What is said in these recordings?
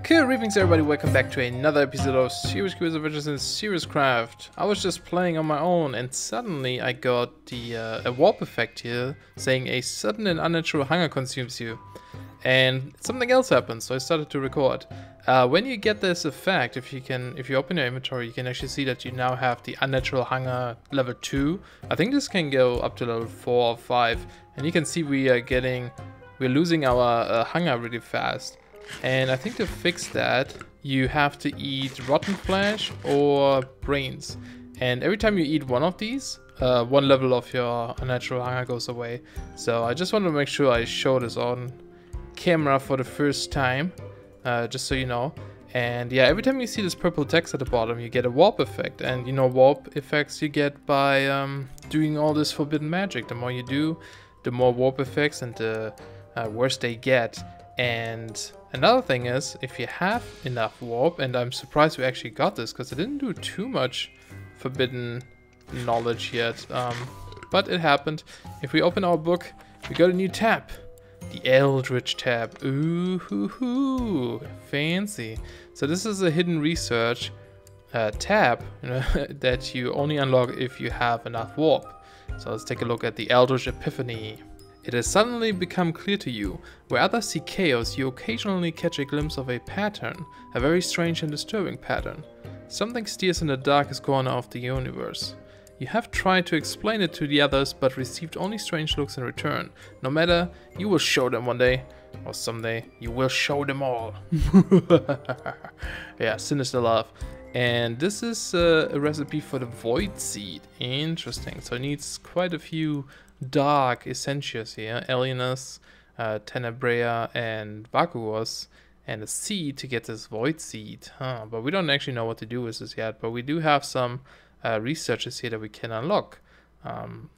Good evenings everybody, welcome back to another episode of Serious Quiz Adventures in SeriousPack. I was just playing on my own and suddenly I got the a warp effect here saying a sudden and unnatural hunger consumes you. And something else happened, so I started to record. When you get this effect, if you open your inventory, you can actually see that you now have the unnatural hunger level 2. I think this can go up to level 4 or 5, and you can see we're losing our hunger really fast. And I think to fix that, you have to eat rotten flesh or brains. And every time you eat one of these, one level of your unnatural hunger goes away. So I just wanted to make sure I show this on camera for the first time, just so you know. And yeah, every time you see this purple text at the bottom, you get a warp effect. And you know, warp effects you get by doing all this forbidden magic. The more you do, the more warp effects and the worse they get. And another thing is, if you have enough warp, and I'm surprised we actually got this because I didn't do too much forbidden knowledge yet, but it happened. If we open our book, we got a new tab, the Eldritch tab. Ooh, hoo, hoo. Fancy. So this is a hidden research tab, you know, that you only unlock if you have enough warp. So let's take a look at the Eldritch Epiphany. It has suddenly become clear to you, where others see chaos, you occasionally catch a glimpse of a pattern, a very strange and disturbing pattern. Something steers in the darkest corner of the universe. You have tried to explain it to the others, but received only strange looks in return. No matter, you will show them one day, or someday, you will show them all. Yeah, sinister love. And this is a recipe for the Void Seed. Interesting. So it needs quite a few dark essentials here, Alienus, Tenebrea, and Vacuos, and a seed to get this Void Seed. But we don't actually know what to do with this yet, but we do have some researches here that we can unlock.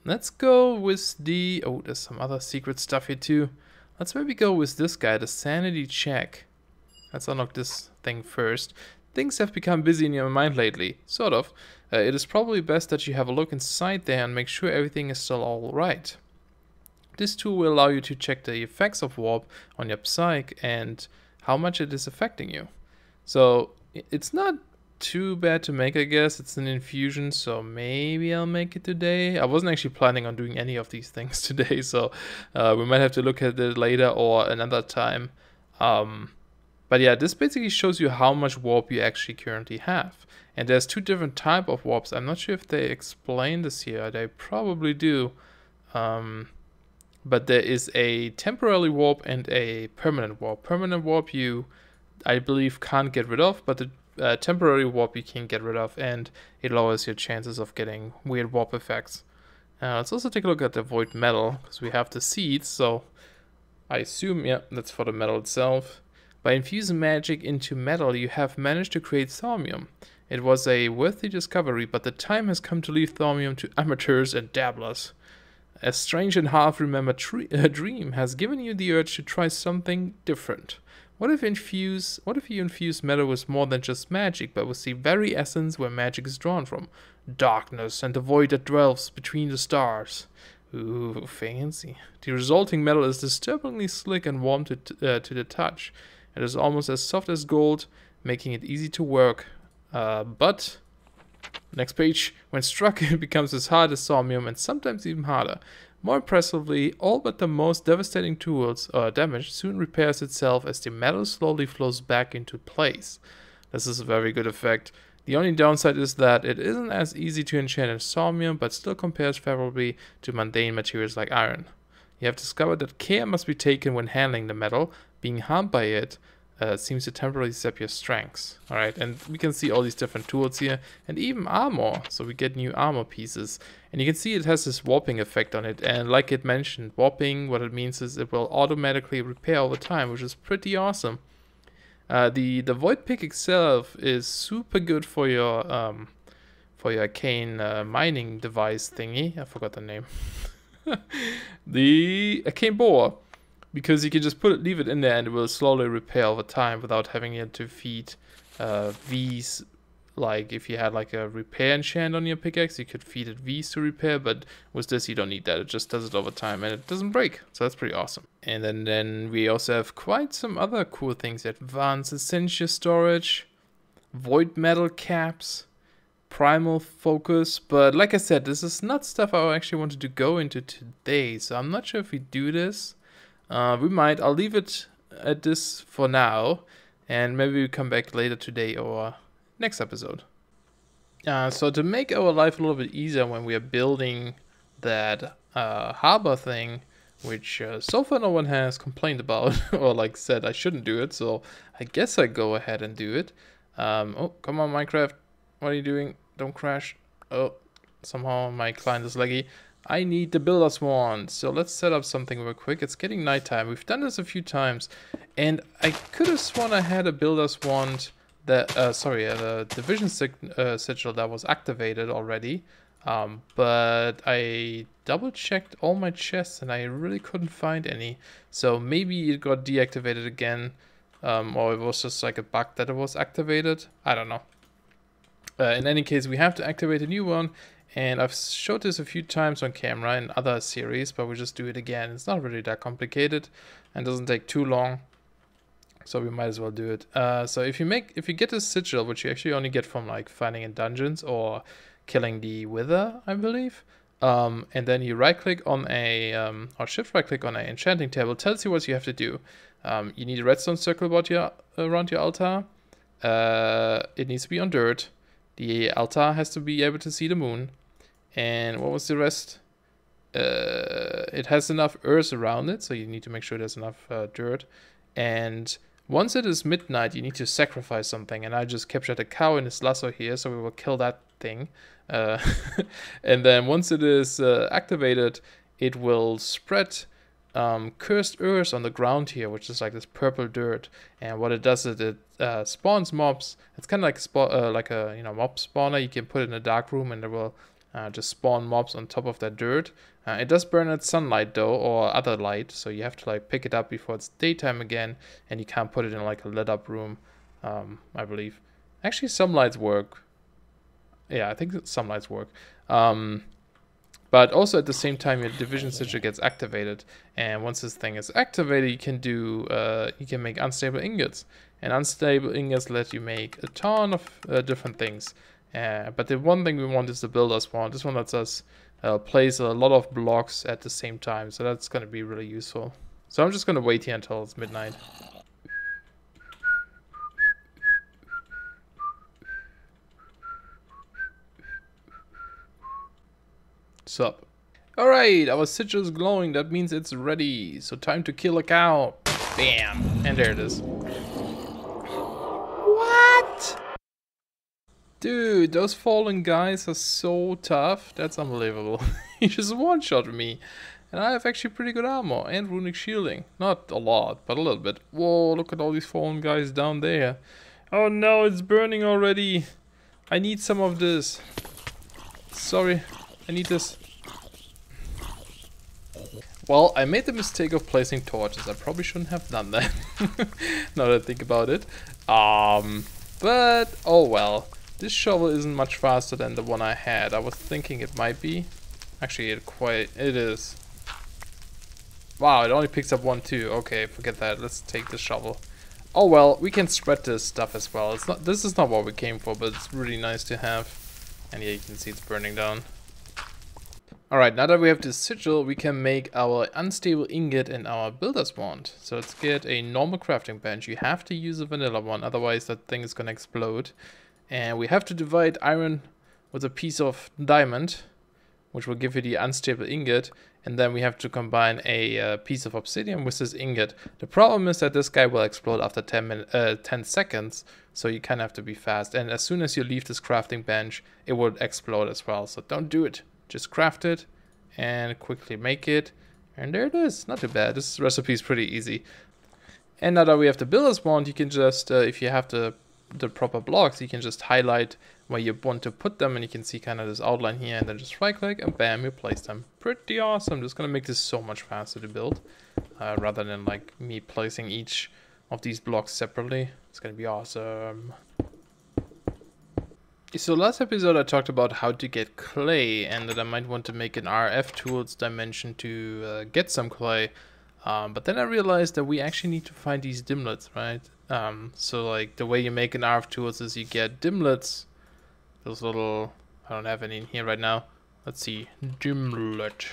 Let's go with the... oh, there's some other secret stuff here too. Let's maybe go with this guy, the Sanity Check. Let's unlock this thing first. Things have become busy in your mind lately, sort of. It is probably best that you have a look inside there and make sure everything is still alright. This tool will allow you to check the effects of warp on your psyche and how much it is affecting you. So it's not too bad to make, I guess. It's an infusion, so maybe I'll make it today. I wasn't actually planning on doing any of these things today, so we might have to look at it later or another time. But yeah, this basically shows you how much warp you actually currently have. And there's two different types of warps. I'm not sure if they explain this here. They probably do. But there is a temporary warp and a permanent warp. Permanent warp you, I believe, can't get rid of. But the temporary warp you can get rid of. And it lowers your chances of getting weird warp effects. Let's also take a look at the Void Metal. Because we have the seeds. So I assume, yeah, that's for the metal itself. By infusing magic into metal, you have managed to create thaumium. It was a worthy discovery, but the time has come to leave thaumium to amateurs and dabblers. A strange and half-remembered dream has given you the urge to try something different. What if you infuse metal with more than just magic, but with the very essence where magic is drawn from? Darkness and the void that dwells between the stars. Ooh, fancy. The resulting metal is disturbingly slick and warm to the touch. It is almost as soft as gold, making it easy to work. But, next page, when struck it becomes as hard as thaumium and sometimes even harder. More impressively, all but the most devastating tools or damage soon repairs itself as the metal slowly flows back into place. This is a very good effect. The only downside is that it isn't as easy to enchant as thaumium, but still compares favorably to mundane materials like iron. You have discovered that care must be taken when handling the metal. Being harmed by it seems to temporarily sap your strengths. Alright, and we can see all these different tools here, and even armor. So we get new armor pieces. And you can see it has this warping effect on it. And like it mentioned, warping, what it means is it will automatically repair over time, which is pretty awesome. The Void Pick itself is super good for your arcane mining device thingy. I forgot the name. The arcane boar, because you can just leave it in there and it will slowly repair over time without having it to feed V's Like if you had like a repair enchant on your pickaxe, you could feed it V's to repair, but with this you don't need that. It just does it over time and it doesn't break. So that's pretty awesome. And then we also have quite some other cool things. Advanced Essentia storage, void metal caps, primal focus. But like I said, this is not stuff I actually wanted to go into today. So I'm not sure if we do this. We might. I'll leave it at this for now. And maybe we come back later today or next episode. So to make our life a little bit easier when we are building that harbor thing, which so far no one has complained about or like said I shouldn't do it, so I guess I go ahead and do it. Oh, come on Minecraft, what are you doing? Don't crash. Oh, somehow my client is laggy. I need the builder's wand, so let's set up something real quick. It's getting nighttime. We've done this a few times, and I could have sworn I had a builder's wand that, the division sigil that was activated already, but I double checked all my chests and I really couldn't find any. So maybe it got deactivated again, or it was just like a bug that it was activated. I don't know. In any case, we have to activate a new one, and I've showed this a few times on camera in other series, but we'll just do it again. It's not really that complicated and doesn't take too long. So we might as well do it. So if you get a sigil, which you actually only get from like finding in dungeons or killing the wither, I believe, and then you right click on a or shift right click on an enchanting table, tells you what you have to do. You need a redstone circle around your altar. It needs to be on dirt. The altar has to be able to see the moon. And what was the rest? It has enough earth around it, so you need to make sure there's enough dirt. And once it is midnight, you need to sacrifice something. And I just captured a cow in this lasso here, so we will kill that thing. And then once it is activated, it will spread cursed earth on the ground here, which is like this purple dirt. And what it does is it spawns mobs. It's kind of like a mob spawner. You can put it in a dark room, and it will just spawn mobs on top of that dirt. It does burn at sunlight though, or other light, so you have to like pick it up before it's daytime again, and you can't put it in like a lit up room, I believe. Actually, some lights work. Yeah, I think that some lights work. But also at the same time, your division sigil gets activated, and once this thing is activated, you can make unstable ingots, and unstable ingots let you make a ton of different things. But the one thing we want is the builder's wand. This one lets us place a lot of blocks at the same time, so that's going to be really useful. So I'm just going to wait here until it's midnight. Sup. Alright, our sigil is glowing. That means it's ready. So time to kill a cow. Bam! And there it is. What? Dude, those fallen guys are so tough. That's unbelievable. He just one-shot me. And I have actually pretty good armor and runic shielding. Not a lot, but a little bit. Whoa, look at all these fallen guys down there. Oh no, it's burning already. I need some of this. Sorry, I need this. Well, I made the mistake of placing torches. I probably shouldn't have done that. Now that I think about it. But, oh well. This shovel isn't much faster than the one I had. I was thinking it might be. Actually, it is. Wow, it only picks up 1, 2. Okay, forget that. Let's take the shovel. Oh well, we can spread this stuff as well. This is not what we came for, but it's really nice to have. And yeah, you can see it's burning down. Alright, now that we have this sigil, we can make our unstable ingot and our builder's wand. So let's get a normal crafting bench. You have to use a vanilla one, otherwise that thing is gonna explode. And we have to divide iron with a piece of diamond, which will give you the unstable ingot. And then we have to combine a piece of obsidian with this ingot. The problem is that this guy will explode after 10 seconds, so you kind of have to be fast. And as soon as you leave this crafting bench, it will explode as well. So don't do it. Just craft it and quickly make it. And there it is. Not too bad. This recipe is pretty easy. And now that we have the builder's wand, you can just, if you have the proper blocks, you can just highlight where you want to put them, and you can see kind of this outline here, and then just right click and bam, you place them. Pretty awesome. Just gonna make this so much faster to build, rather than like me placing each of these blocks separately. It's gonna be awesome. So last episode I talked about how to get clay and that I might want to make an RF tools dimension to get some clay. But then I realized that we actually need to find these dimlets, right? So like the way you make an RF tools is you get dimlets, those little, I don't have any in here right now. Let's see, dimlet.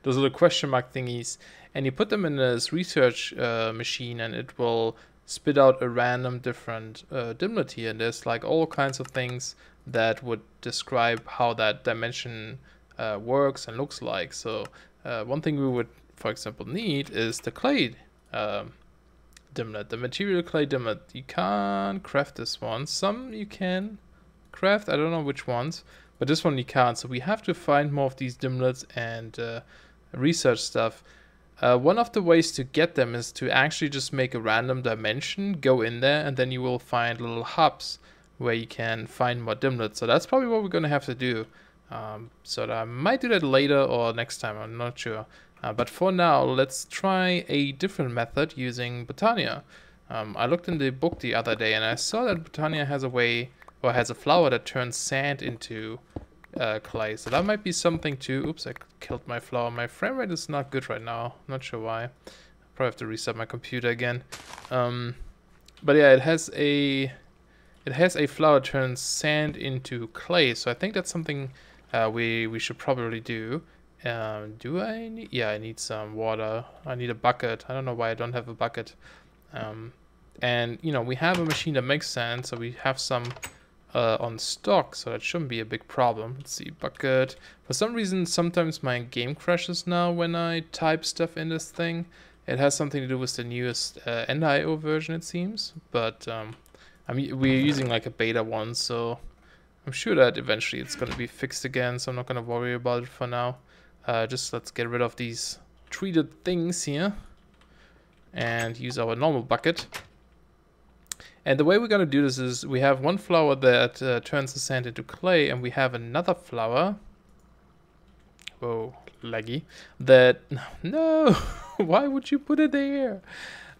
Those little question mark thingies. And you put them in this research machine and it will spit out a random different dimlet here. And there's like all kinds of things that would describe how that dimension works and looks like. So one thing we would, for example, need is the clay dimlet, the material clay dimlet. You can't craft this one. Some you can craft, I don't know which ones, but this one you can't. So we have to find more of these dimlets and research stuff. One of the ways to get them is to actually just make a random dimension, go in there, and then you will find little hubs where you can find more dimlets. So that's probably what we're going to have to do. So I might do that later or next time, I'm not sure. But for now, let's try a different method using botania. I looked in the book the other day and I saw that botania has a way, or has a flower that turns sand into clay. So that might be something too. Oops, I killed my flower. My frame rate is not good right now. Not sure why. Probably have to reset my computer again. But yeah, it has a flower that turns sand into clay. So I think that's something we should probably do. Do I need? Yeah, I need some water. I need a bucket. I don't know why I don't have a bucket. And you know, we have a machine that makes sand, so we have some on stock, so that shouldn't be a big problem. Let's see, bucket. For some reason, sometimes my game crashes now when I type stuff in this thing. It has something to do with the newest NIO version, it seems. But we're using like a beta one, so I'm sure that eventually it's going to be fixed again. So I'm not going to worry about it for now. Just let's get rid of these treated things here and use our normal bucket. And the way we're going to do this is we have one flower that turns the sand into clay, and we have another flower. Whoa, laggy. That, no, why would you put it there?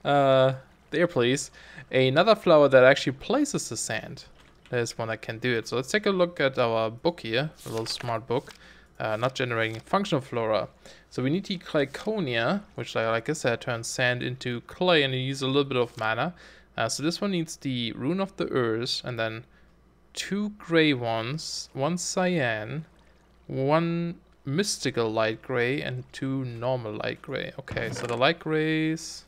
There, please. Another flower that actually places the sand. There's one that can do it. So let's take a look at our book here, a little smart book. Not generating functional flora. So we need the Clayconia, which like I said turns sand into clay, and you use a little bit of mana. So this one needs the Rune of the Earth, and then 2 gray ones, 1 cyan, 1 mystical light gray, and 2 normal light gray. Okay, so the light grays,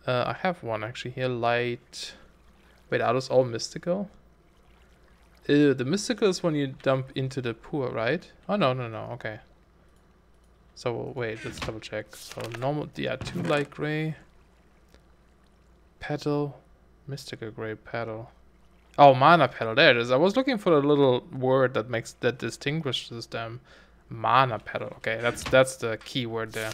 I have one actually here, light, wait, are those all mystical? The mystical is when you dump into the pool, right? Oh, no, okay. So, wait, let's double check. So, normal, yeah, 2 light gray. Petal. Mystical gray petal. Oh, mana petal, there it is. I was looking for the little word that distinguishes them. Mana petal, okay, that's the key word there.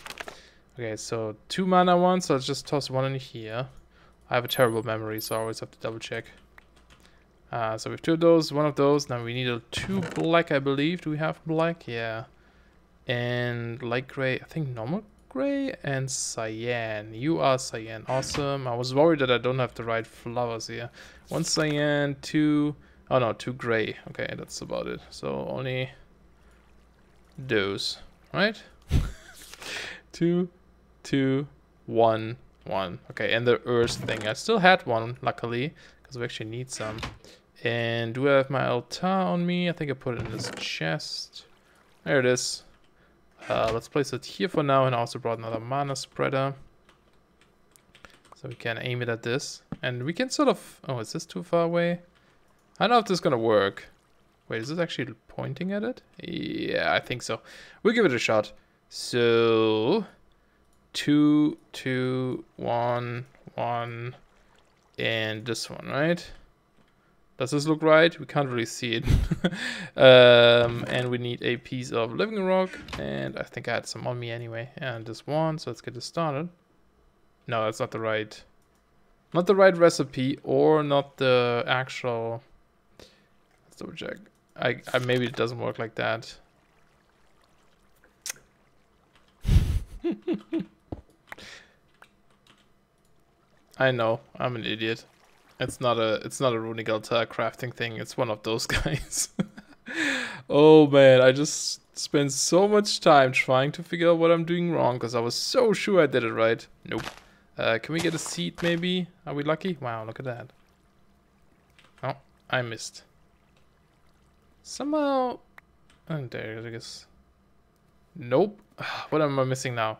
Okay, so 2 mana ones, so let's just toss one in here. I have a terrible memory, so I always have to double check. So we have 2 of those, 1 of those. Now we need a 2 black, I believe. Do we have black? Yeah. And light gray, I think normal gray, and cyan. You are cyan. Awesome. I was worried that I don't have the right flowers here. 1 cyan, 2... Oh no, 2 gray. Okay, that's about it. So only those, right? 2, 2, 1, 1. Okay, and the earth thing. I still had one, luckily, because we actually need some. And do I have my altar on me? I think I put it in this chest. There it is. Let's place it here for now, and I also brought another mana spreader. So we can aim it at this. And we can sort of... Oh, is this too far away? I don't know if this is going to work. Wait, is this actually pointing at it? Yeah, I think so. We'll give it a shot. So... 2, 2, 1, 1... And this one, right? Does this look right? We can't really see it. And we need a piece of living rock. And I think I had some on me anyway. And this one, so let's get this started. No, that's not the right... Not the right recipe, or not the actual... Let's double check. I maybe it doesn't work like that. I know, I'm an idiot. It's not a runic altar crafting thing. It's one of those guys. Oh man, I just spent so much time trying to figure out what I'm doing wrong because I was so sure I did it right. Nope. Can we get a seed maybe? Are we lucky? Wow, look at that. Oh, I missed. Somehow... Oh, there, I guess. Nope. What am I missing now?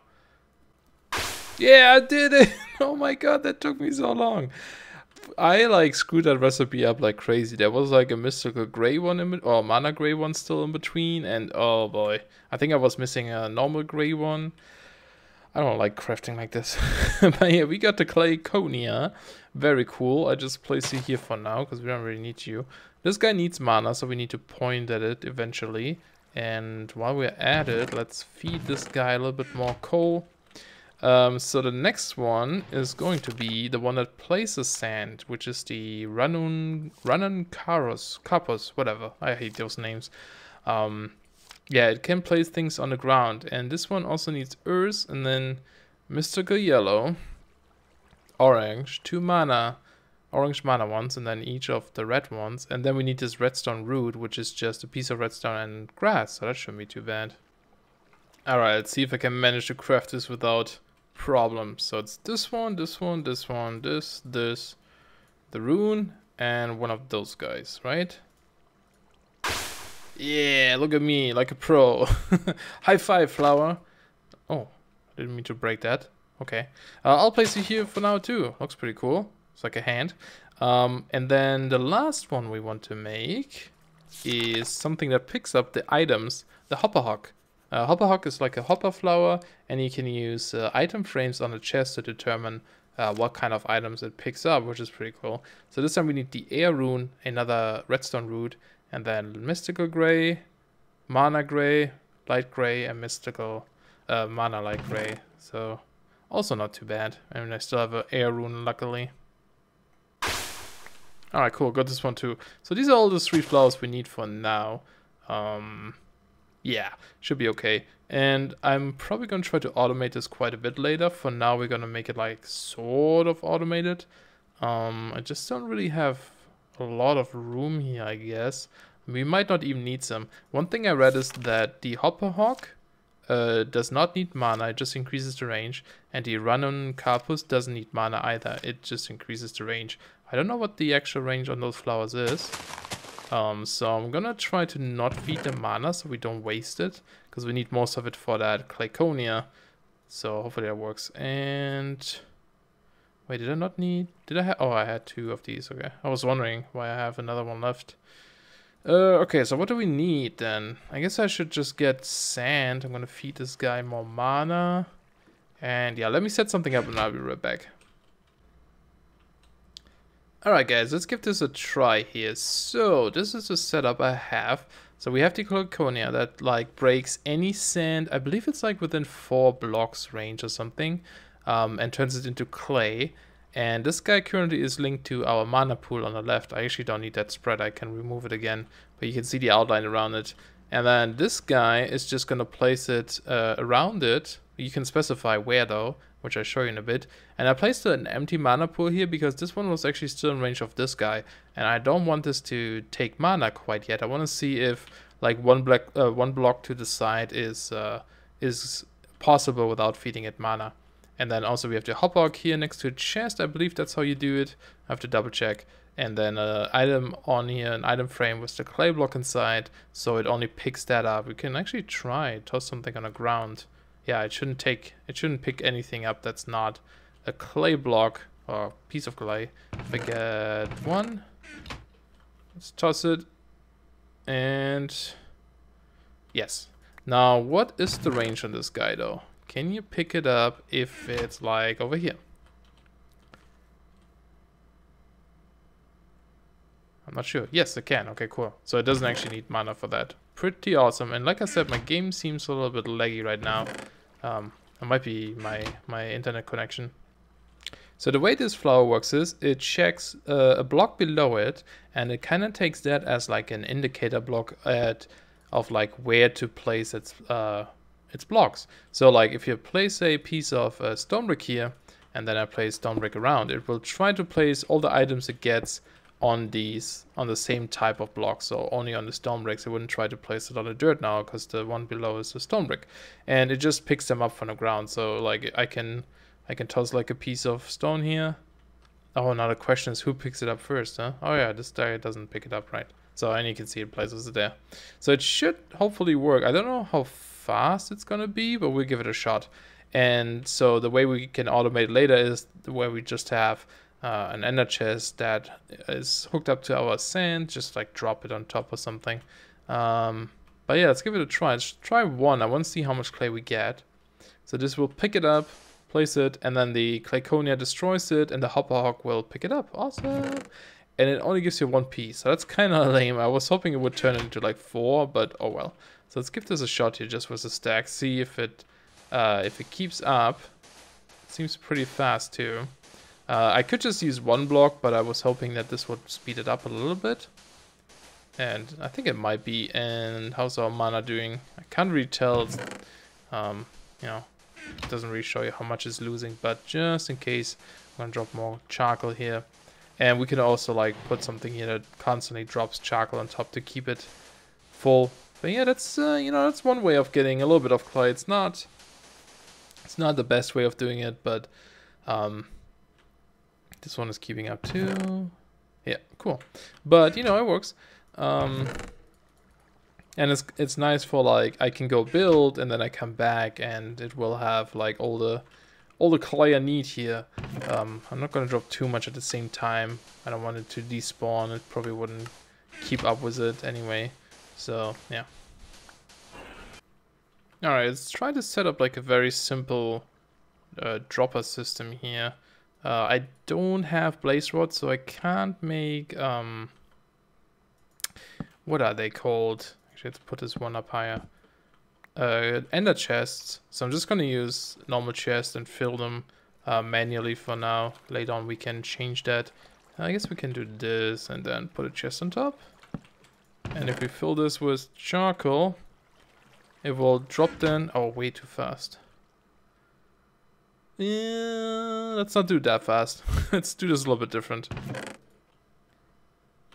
Yeah, I did it! Oh my god, that took me so long. I like screwed that recipe up like crazy. There was like a mystical gray one or mana gray one still in between, and oh boy, I think I was missing a normal gray one. I don't like crafting like this. But yeah, we got the Clayconia. Very cool. I just place you here for now because we don't really need you. This guy needs mana, so we need to point at it eventually. And while we're at it, let's feed this guy a little bit more coal. So the next one is going to be the one that places sand, which is the Carpus, whatever. I hate those names. Yeah, it can place things on the ground, and this one also needs earth, and then mystical yellow, orange, 2 mana, orange mana ones, and then each of the red ones, and then we need this redstone root, which is just a piece of redstone and grass, so that shouldn't be too bad. Alright, let's see if I can manage to craft this without problems. So it's this one, this, the rune, and one of those guys, right? Yeah, look at me, like a pro. High five, flower. Oh, I didn't mean to break that. Okay. I'll place it here for now too. Looks pretty cool. It's like a hand. And then the last one we want to make is something that picks up the items, the hopper hawk. Hopper hawk is like a hopper flower, and you can use item frames on the chest to determine what kind of items it picks up, which is pretty cool. So this time we need the air rune, another redstone root, and then mystical gray, mana gray, light gray, and mystical mana light gray. So also not too bad. I mean, I still have an air rune, luckily. Alright, cool. Got this one too. So these are all the 3 flowers we need for now. Yeah, should be okay. And I'm probably going to try to automate this quite a bit later. For now, we're going to make it like sort of automated. I just don't really have a lot of room here, I guess. We might not even need some. One thing I read is that the hopper hawk does not need mana, it just increases the range. And the run-on carpus doesn't need mana either, it just increases the range. I don't know what the actual range on those flowers is. So I'm gonna try to not feed the mana so we don't waste it, because we need most of it for that Clayconia. So hopefully that works. And wait, did I not need? Did I have? Oh, I had 2 of these. Okay, I was wondering why I have another one left. Okay, so what do we need then? I guess I should just get sand. I'm gonna feed this guy more mana. And yeah, let me set something up and I'll be right back. Alright guys, let's give this a try here. So this is the setup I have. So we have the Clayconia that like breaks any sand. I believe it's like within 4 blocks range or something. And turns it into clay. And this guy currently is linked to our mana pool on the left. I actually don't need that spread. I can remove it again. But you can see the outline around it. And then this guy is just going to place it around it. You can specify where though, which I'll show you in a bit. And I placed an empty mana pool here because this one was actually still in range of this guy. And I don't want this to take mana quite yet. I want to see if like one block to the side is possible without feeding it mana. And then also we have the hopper hawk here next to a chest. I believe that's how you do it. I have to double check. And then an item on here, an item frame with the clay block inside. So it only picks that up. We can actually try, toss something on the ground. Yeah, it shouldn't pick anything up that's not a clay block or piece of clay. If I get one, let's toss it. And yes. Now, what is the range on this guy though? Can you pick it up if it's like over here? I'm not sure. Yes, it can. Okay, cool. So it doesn't actually need mana for that. Pretty awesome. And like I said, my game seems a little bit laggy right now. It might be my internet connection. So the way this flower works is it checks a block below it, and it kind of takes that as like an indicator block of like where to place its blocks. So like if you place a piece of stone brick here, and then I place stone brick around, it will try to place all the items it gets on the same type of block, so only on the stone bricks. It wouldn't try to place it on the dirt now because the one below is the stone brick, and it just picks them up from the ground. So like I can toss like a piece of stone here. Oh, now the question is who picks it up first, huh? Oh yeah, this guy doesn't pick it up, right? So, and you can see it places it there. So it should hopefully work. I don't know how fast it's gonna be, but we'll give it a shot. And so the way we can automate later is the way we just have an ender chest that is hooked up to our sand, just like drop it on top or something. But yeah, let's give it a try. Let's try one. I want to see how much clay we get. So this will pick it up, place it, and then the Clayconia destroys it, and the hopper hog will pick it up. Awesome! And it only gives you one piece, so that's kind of lame. I was hoping it would turn into like 4, but oh well. So let's give this a shot here just with the stack. See if it keeps up. It seems pretty fast too. I could just use one block, but I was hoping that this would speed it up a little bit. And I think it might be. And how's our mana doing? I can't really tell. It's, you know, it doesn't really show you how much it's losing, but just in case, I'm gonna drop more charcoal here. And we can also like put something here that constantly drops charcoal on top to keep it full. But yeah, that's you know, that's one way of getting a little bit of clay. It's not the best way of doing it, but this one is keeping up too. Yeah, cool. But you know, it works. And it's nice for like I can go build and then I come back and it will have like all the clay I need here. I'm not gonna drop too much at the same time. I don't want it to despawn. It probably wouldn't keep up with it anyway. So yeah. Alright, let's try to set up like a very simple dropper system here. I don't have blaze rods, so I can't make what are they called? Actually, let's put this one up higher. Ender chests. So I'm just gonna use normal chests and fill them manually for now. Later on we can change that. I guess we can do this and then put a chest on top. And if we fill this with charcoal, it will drop then. Oh, way too fast. Yeah, let's not do that fast. Let's do this a little bit different.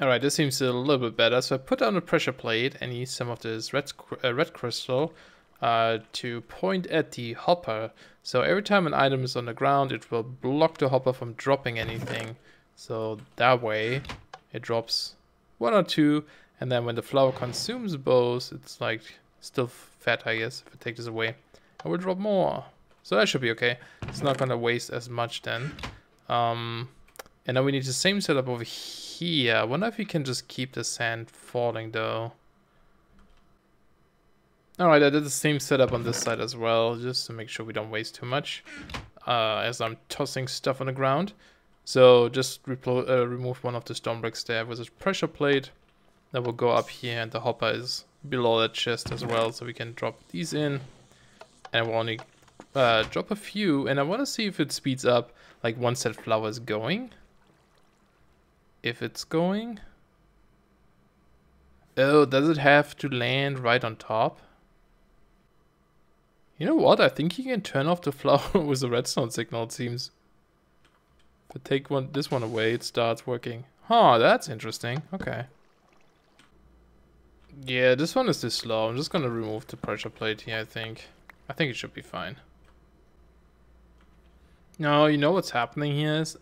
Alright, this seems a little bit better. So I put down a pressure plate and use some of this red crystal to point at the hopper. So every time an item is on the ground, it will block the hopper from dropping anything. So that way it drops 1 or 2, and then when the flower consumes both, it's like still fat, I guess. If I take this away, I will drop more. So that should be okay. It's not gonna waste as much then. And then we need the same setup over here. I wonder if we can just keep the sand falling though. Alright, I did the same setup on this side as well, just to make sure we don't waste too much as I'm tossing stuff on the ground. So just remove one of the stone bricks there with a pressure plate. That will go up here, and the hopper is below that chest as well, so we can drop these in. And we'll only drop a few, and I want to see if it speeds up like once that flower is going. If it's going. Oh, does it have to land right on top? You know what? I think you can turn off the flower with a redstone signal, it seems. If I take this one away, it starts working. Huh, that's interesting. Okay. Yeah, this one is too slow. I'm just gonna remove the pressure plate here, I think. I think it should be fine. No, you know what's happening here is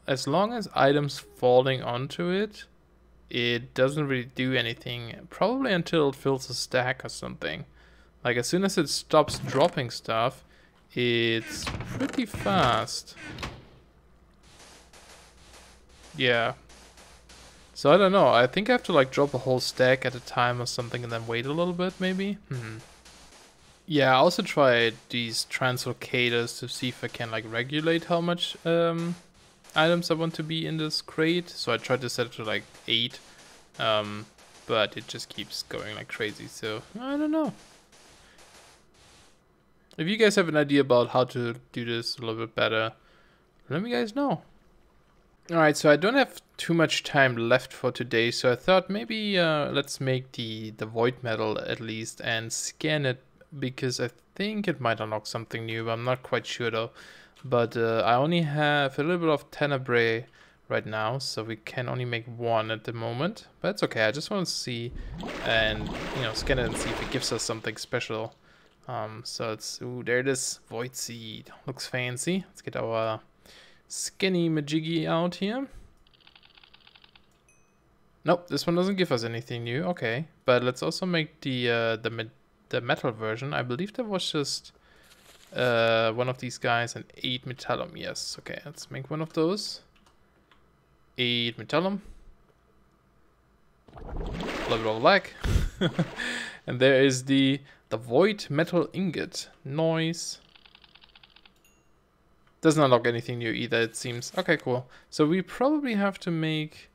as long as items falling onto it, it doesn't really do anything. Probably until it fills a stack or something. Like as soon as it stops dropping stuff, it's pretty fast. Yeah. So I don't know. I think I have to like drop a whole stack at a time or something and then wait a little bit maybe. Yeah, I also tried these translocators to see if I can like regulate how much items I want to be in this crate. So I tried to set it to like 8, but it just keeps going like crazy. So I don't know. If you guys have an idea about how to do this a little bit better, let me guys know. Alright, so I don't have too much time left for today, so I thought maybe let's make the void metal at least and scan it, because I think it might unlock something new, but I'm not quite sure though. but I only have a little bit of tenebrae right now, so we can only make one at the moment. But it's okay. I just want to see and scan it and see if it gives us something special. So it's there it is, void seed. Looks fancy. Let's get our skinny majiggy out here. Nope, this one doesn't give us anything new. Okay, but let's also make the metal version. I believe there was just one of these guys, an 8 metallum. Yes, okay, let's make one of those. 8 metallum. A little bit of lag. And there is the void metal ingot. Nice. Doesn't unlock anything new either, it seems. Okay, cool. So we probably have to make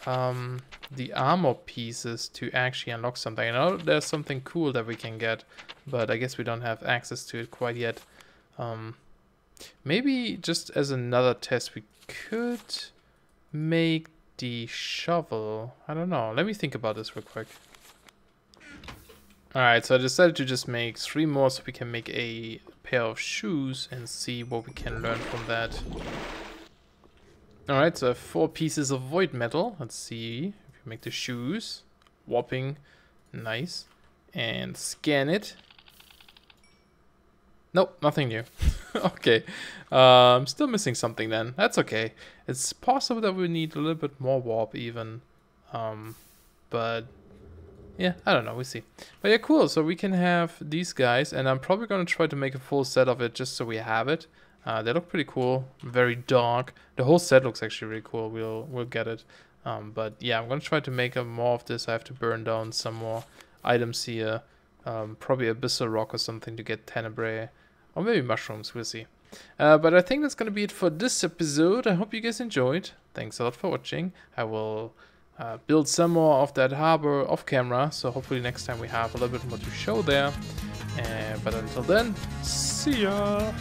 the armor pieces to actually unlock something. I know there's something cool that we can get, but I guess we don't have access to it quite yet. Maybe just as another test, we could make the shovel. I don't know. Let me think about this real quick. Alright, so I decided to just make 3 more so we can make a pair of shoes and see what we can learn from that. Alright, so I have 4 pieces of void metal. Let's see if we make the shoes. Whopping. Nice. And scan it. Nope, nothing new. Okay. I'm still missing something then. That's okay. It's possible that we need a little bit more warp even. But yeah, I don't know. We'll see. But yeah, cool. So we can have these guys, and I'm probably going to try to make a full set of it just so we have it. They look pretty cool. Very dark. The whole set looks actually really cool. We'll get it. But yeah, I'm going to try to make more of this. I have to burn down some more items here. Probably abyssal rock or something to get tenebrae. Or maybe mushrooms. We'll see. But I think that's going to be it for this episode. I hope you guys enjoyed. Thanks a lot for watching. I will build some more of that harbor off camera. So hopefully next time we have a little bit more to show there. But until then, see ya!